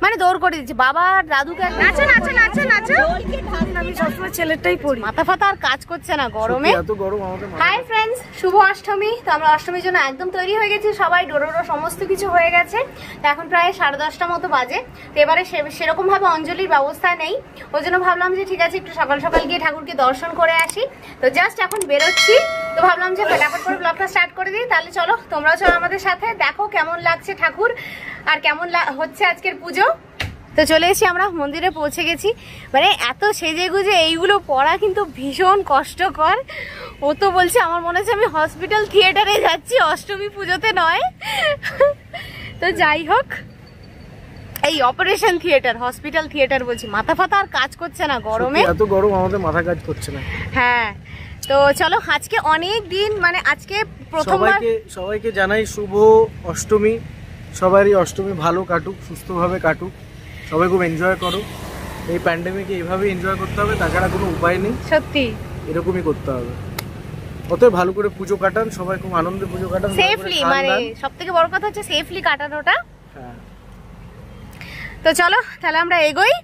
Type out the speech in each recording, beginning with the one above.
মানে দৌড় করে দিচ্ছে বাবা দাদুকে। নাচো নাচো নাচো নাচো। আমি সবসময় ছেলেরটাই পড়ি। মাথা ফাতা আর কাজ করছে না গরমে। হাই ফ্রেন্ডস, শুভ অষ্টমী। তো আমরা অষ্টমীর জন্য একদম তৈরি হয়ে গেছি সবাই, ডোরো সমস্ত কিছু হয়ে গেছে। তো এখন প্রায় 10:30 মতো বাজে। তো এবারে সেরকম ভাবে অঞ্জলির ব্যবস্থা নেই, ওই জন্য ভাবলাম যে ঠিক আছে একটু সকাল সকাল গিয়ে ঠাকুরকে দর্শন করে আসি। তো জাস্ট এখন বেরোচ্ছি, তো ভাবলাম যে ফটাফট করে ব্লগটা স্টার্ট করে দিই। তাহলে চলো তোমরাও চলো আমাদের সাথে, দেখো কেমন লাগছে ঠাকুর আর কেমন হচ্ছে আজকের পুজো। তো চলে এসেছি, আমরা মন্দিরে পৌঁছে গেছি। মানে এত সেজে গুজে এইগুলো পড়া কিন্তু ভীষণ কষ্টকর। ও তো বলছে আমার মনে হচ্ছে আমি হসপিটাল থিয়েটারে যাচ্ছি, অষ্টমী পুজোতে নয়। তো যাই হোক, এই অপারেশন থিয়েটার, হসপিটাল থিয়েটার বলছি। মাথা ফাতা আর কাজ করছে না গরমে, এত গরম আমাদের মাথা কাজ করছে না। হ্যাঁ, তো চলো আজকে অনেক দিন, মানে আজকে প্রথমবার সবাইকে জানাই শুভ অষ্টমী। সবারই অষ্টমী ভালো কাটুক, সুস্থভাবে কাটুক, সবাই খুব এনজয় করো। এই প্যান্ডেমিকে এইভাবে এনজয় করতে হবে, তাছাড়া কোনো উপায় নেই। সত্যি এরকমই করতে হবে। অতএব ভালো করে পুজো কাটান, সবাই খুব আনন্দে পুজো কাটান সেফলি, মানে সবথেকে বড় কথা হচ্ছে সেফলি কাটানোটা। হ্যাঁ, তো চলো তাহলে আমরা এগোই।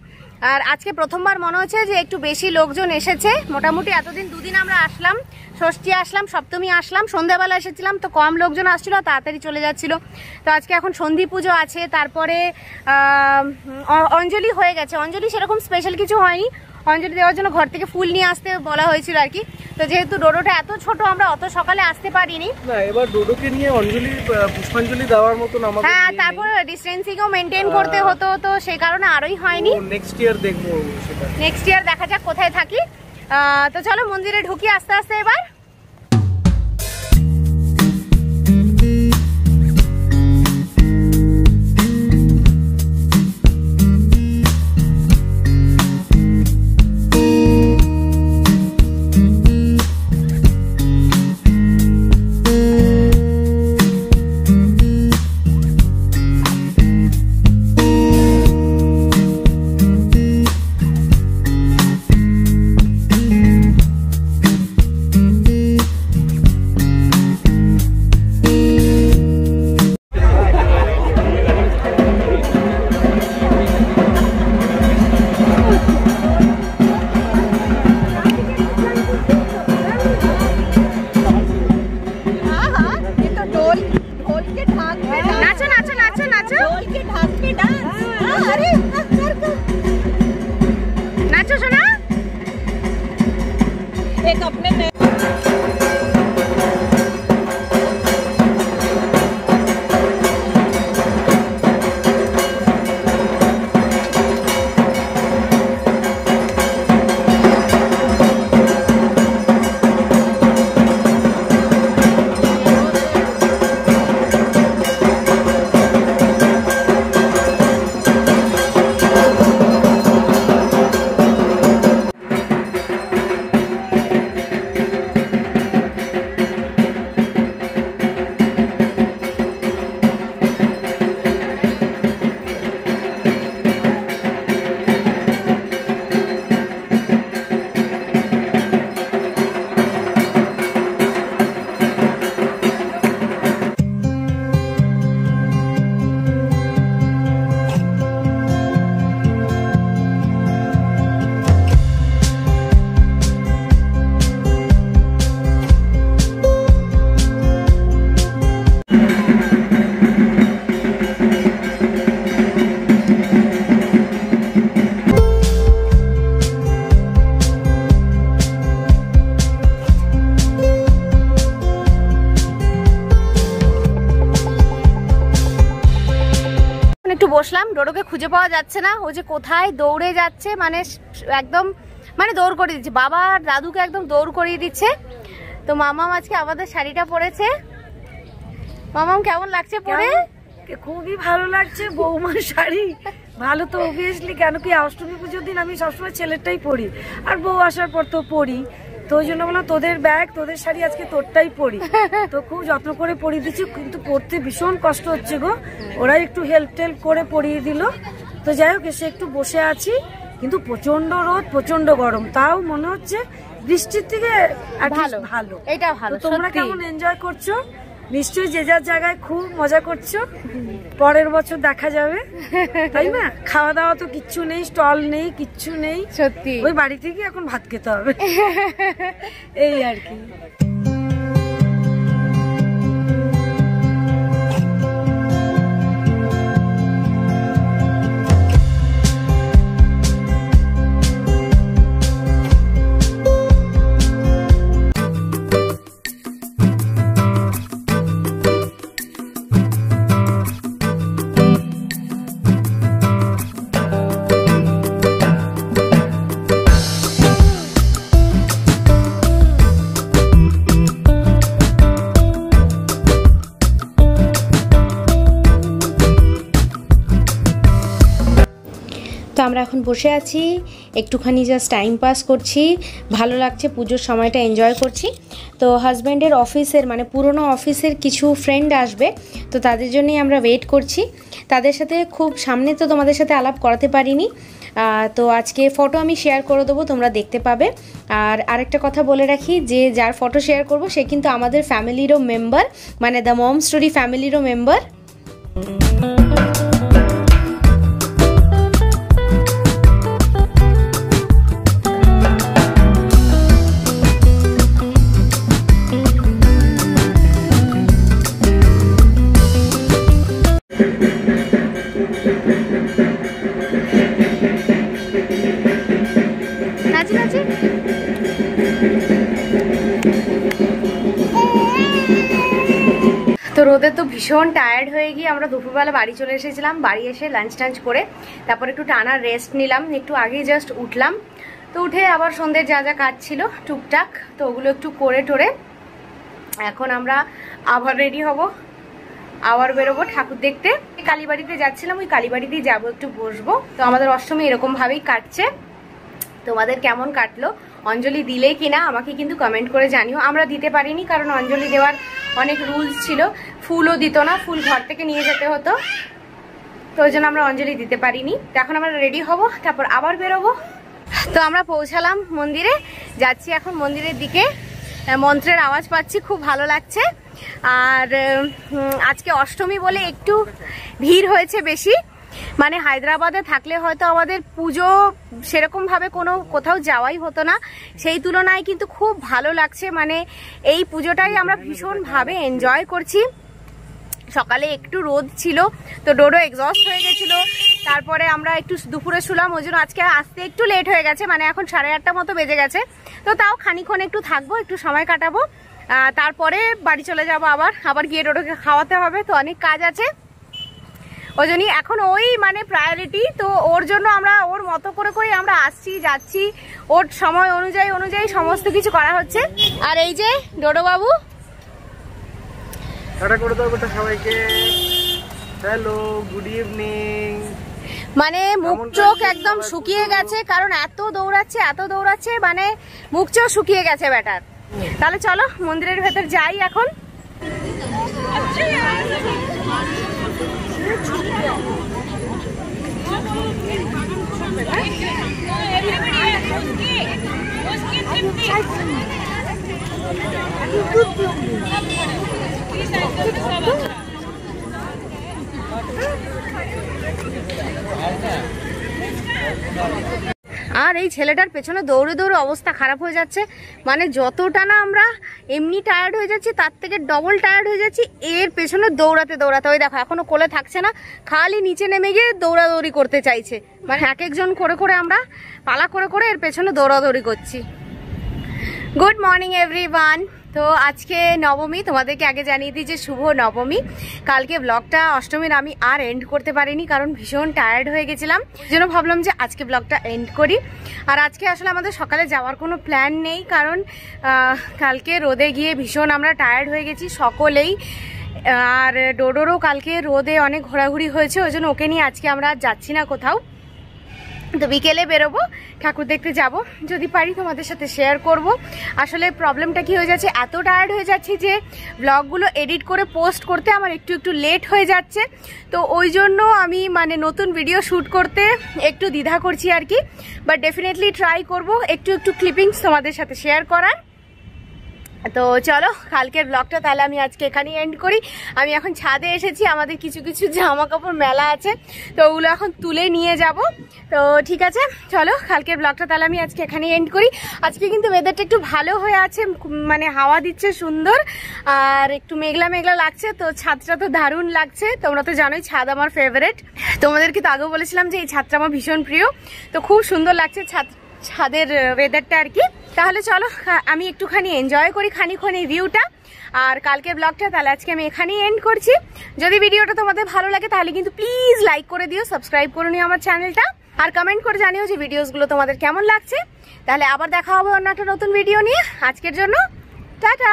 আর আজকে প্রথমবার মনে হচ্ছে যে একটু বেশি লোকজন এসেছে। মোটামুটি এতদিন দুদিন আমরা আসলাম, ষষ্ঠী আসলাম, সপ্তমী আসলাম, সন্ধ্যাবেলা এসেছিলাম, তো কম লোকজন আসছিল, তাড়াতাড়ি চলে যাচ্ছিল। তো আজকে এখন সন্ধি পুজো আছে, তারপরে অঞ্জলি হয়ে গেছে। অঞ্জলি সেরকম স্পেশাল কিছু হয়নি, অঞ্জলি দেওয়ার জন্য ঘর থেকে ফুল নিয়ে আসতে বলা হয়েছিল আর কি। তো যেহেতু ডোডোটা এত ছোট, আমরা অত সকালে আসতে পারিনি। না, এবার ডোডোকে নিয়ে অঞ্জলি পুষ্পাঞ্জলি দেওয়ার মতন আমাদের, হ্যাঁ, তারপর ডিস্টেন্সিংও মেনটেন করতে হতো, তো সেই কারণে আরোই হয়নি। নেক্সট ইয়ার দেখবো সেটা, নেক্সট ইয়ার দেখা যাক কোথায় থাকি। তো চলো মন্দিরে ঢুকি আস্তে আস্তে এবার। বসলাম, ডোডোকে খুঁজে পাওয়া যাচ্ছে না, ও যে কোথায় দৌড়ে যাচ্ছে, মানে একদম মানে দৌড় করে দিচ্ছে, বাবা দাদুকে একদম দৌড় করিয়ে দিচ্ছে। তো মামাম আজকে আমাদের শাড়িটা পরেছে। মামাম কেমন লাগছে পরে? খুবই ভালো লাগছে, বৌমার শাড়ি ভালো তো অবভিয়াসলি, কেন কি অষ্টমী পুজোর দিন আমি সবসময় ছেলেরটাই পরি, আর বউ আসার পর তো পরি, তো ওই জন্য বললাম তোদের ব্যাগ তোদের শাড়ি আজকে তোরটাই পরি। তো খুব যত্ন করে পরিয়ে দিচ্ছি, কিন্তু পরতে ভীষণ কষ্ট হচ্ছে গো, ওরা একটু হেল্প টেল্প করে পরিয়ে দিল। তো যাই হোক, এসে একটু বসে আছি, কিন্তু প্রচন্ড রোদ, প্রচন্ড গরম, তাও মনে হচ্ছে বৃষ্টির থেকে ভালো। এটা ভালো। তোমরা কেমন এনজয় করছো? নিশ্চয়ই যে যার জায়গায় খুব মজা করছো, পরের বছর দেখা যাবে, তাই না? খাওয়া দাওয়া তো কিচ্ছু নেই, স্টল নেই, কিচ্ছু নেই, সত্যি ওই বাড়ি থেকে এখন ভাত খেতে হবে এই আর কি। তো আমরা এখন বসে আছি, একটুখানি জাস্ট টাইম পাস করছি, ভালো লাগছে, পুজোর সময়টা এনজয় করছি। তো হাজব্যান্ডের অফিসের মানে পুরনো অফিসের কিছু ফ্রেন্ড আসবে, তো তাদের জন্যই আমরা ওয়েট করছি। তাদের সাথে খুব সামনে তো তোমাদের সাথে আলাপ করাতে পারিনি, তো আজকে ফটো আমি শেয়ার করে দেবো, তোমরা দেখতে পাবে। আর আরেকটা কথা বলে রাখি যে যার ফটো শেয়ার করব সে কিন্তু আমাদের ফ্যামিলিরও মেম্বার, মানে দ্য মম স্টোরি ফ্যামিলিরও মেম্বার। তো রোদে তো ভীষণ টায়ার্ড হয়ে গিয়ে আমরা দুপুরবেলা বাড়ি চলে এসেছিলাম। বাড়ি এসে লাঞ্চ টাঞ্চ করে তারপর একটু টানা রেস্ট নিলাম, একটু আগেই জাস্ট উঠলাম। তো উঠে আবার সন্ধ্যের যা যা কাজ ছিল টুকটাক, তো ওগুলো একটু করে টোরে এখন আমরা আবার রেডি হব, আবার বেরোবো ঠাকুর দেখতে। কালীবাড়িতে যাচ্ছিলাম, ওই কালীবাড়িতেই যাবো, একটু বসবো। তো আমাদের অষ্টমী এরকমভাবেই কাটছে। তোমাদের কেমন কাটলো, অঞ্জলি দিলে কিনা আমাকে কিন্তু কমেন্ট করে জানিও। আমরা দিতে পারিনি কারণ অঞ্জলি দেওয়ার অনেক রুলস ছিল, ফুলও দিত না, ফুল ঘর থেকে নিয়ে যেতে হতো, তো ওই জন্য আমরা অঞ্জলি দিতে পারিনি। তো এখন আমরা রেডি হব, তারপর আবার বেরোবো। তো আমরা পৌঁছালাম মন্দিরে, যাচ্ছি এখন মন্দিরের দিকে। মন্ত্রের আওয়াজ পাচ্ছি, খুব ভালো লাগছে। আর আজকে অষ্টমী বলে একটু ভিড় হয়েছে বেশি, মানে হায়দ্রাবাদে থাকলে হয়তো আমাদের পুজো সেরকমভাবে কোথাও যাওয়াই হতো না, সেই তুলনায় কিন্তু খুব ভালো লাগছে। মানে এই পুজোটাই আমরা ভীষণভাবে এনজয় করছি। সকালে একটু রোদ ছিল তো ডোডো এক্সস্ট হয়ে গেছিল, তারপরে আমরা একটু দুপুরে শুলাম, ওই জন্য আজকে আসতে একটু লেট হয়ে গেছে, মানে এখন 8:30 মতো বেজে গেছে। তো তাও খানিক্ষণ একটু থাকবো, একটু সময় কাটাবো, তারপরে বাড়ি চলে যাবো। আবার গিয়ে ডোডোকে খাওয়াতে হবে, তো অনেক কাজ আছে, ওই জন্যই এখন ওই মানে প্রায়োরিটি। তো ওর জন্য আমরা ওর মতো করে আমরা আসছি যাচ্ছি, ওর সময় অনুযায়ী সমস্ত কিছু করা হচ্ছে। আর এই যে ডোডো বাবু, টাটা করে দাও বেটা সবাইকে, হ্যালো গুড ইভিনিং। মানে মুখ চোখ একদম শুকিয়ে গেছে, কারণ এত দৌড়াচ্ছে, মানে মুখ চোখ শুকিয়ে গেছে ব্যাটার। তাহলে চলো মন্দিরের ভেতর যাই এখন। আর এই ছেলেটার পেছনে দৌড়ে অবস্থা খারাপ হয়ে যাচ্ছে, মানে যতটা না আমরা এমনি টায়ার্ড হয়ে যাচ্ছি তার থেকে ডবল টায়ার্ড হয়ে যাচ্ছি এর পেছনে দৌড়াতে। ওই দেখো এখনো কোলে থাকছে না, খালি নিচে নেমে গিয়ে দৌড়াদৌড়ি করতে চাইছে। মানে এক একজন করে আমরা পালা করে এর পেছনে দৌড়াদৌড়ি করছি। Good morning everyone. তো আজকে নবমী, তোমাদেরকে আগে জানিয়ে দিই যে শুভ নবমী। কালকে ব্লগটা অষ্টমীর আমি আর এন্ড করতে পারিনি, কারণ ভীষণ টায়ার্ড হয়ে গেছিলাম, এই জন্য ভাবলাম যে আজকে ব্লগটা এন্ড করি। আর আজকে আসলে আমাদের সকালে যাওয়ার কোনো প্ল্যান নেই, কারণ কালকে রোদে গিয়ে ভীষণ আমরা টায়ার্ড হয়ে গেছি সকলেই। আর ডোডোরও কালকে রোদে অনেক ঘোরাঘুরি হয়েছে, ওই জন্য ওকে নিয়ে আজকে আমরা যাচ্ছি না কোথাও। তো বিকেলে বেরোবো, ঠাকুর দেখতে যাব, যদি পারি তোমাদের সাথে শেয়ার করব। আসলে প্রবলেমটা কি হয়ে যাচ্ছে, এত টায়ার্ড হয়ে যাচ্ছি যে ব্লগগুলো এডিট করে পোস্ট করতে আমার একটু লেট হয়ে যাচ্ছে। তো ওই জন্য আমি মানে নতুন ভিডিও শ্যুট করতে একটু দ্বিধা করছি আর কি, বাট ডেফিনেটলি ট্রাই করব একটু ক্লিপিংস তোমাদের সাথে শেয়ার করার। তো চলো কালকের ব্লগটা তাহলে আমি আজকে এখানেই এন্ড করি। আমি এখন ছাদে এসেছি, আমাদের কিছু কিছু জামা কাপড় মেলা আছে, তো ওগুলো এখন তুলে নিয়ে যাব। তো ঠিক আছে, চলো কালকের ব্লগটা তাহলে আমি আজকে এখানেই এন্ড করি। আজকে কিন্তু ওয়েদারটা একটু ভালো হয়ে আছে, মানে হাওয়া দিচ্ছে সুন্দর, আর একটু মেঘলা মেঘলা লাগছে। তো ছাদটা তো দারুণ লাগছে, তোমরা তো জানোই ছাদ আমার ফেভারিট। তোমাদেরকে তো আগেও বলেছিলাম যে এই ছাদটা আমার ভীষণ প্রিয়, তো খুব সুন্দর লাগছে ছাদের ওয়েদারটা আর কি। তাহলে চলো আমি একটুখানি এনজয় করি খানিক্ষণ এই ভিউটা, আর কালকের ব্লগটা তাহলে আজকে আমি এখানেই এন্ড করছি। যদি ভিডিওটা তোমাদের ভালো লাগে তাহলে কিন্তু প্লিজ লাইক করে দিও, সাবস্ক্রাইব করে নিও আমার চ্যানেলটা, আর কমেন্ট করে জানিও যে ভিডিওসগুলো তোমাদের কেমন লাগছে। তাহলে আবার দেখা হবে অন্য একটা নতুন ভিডিও নিয়ে। আজকের জন্য টাটা।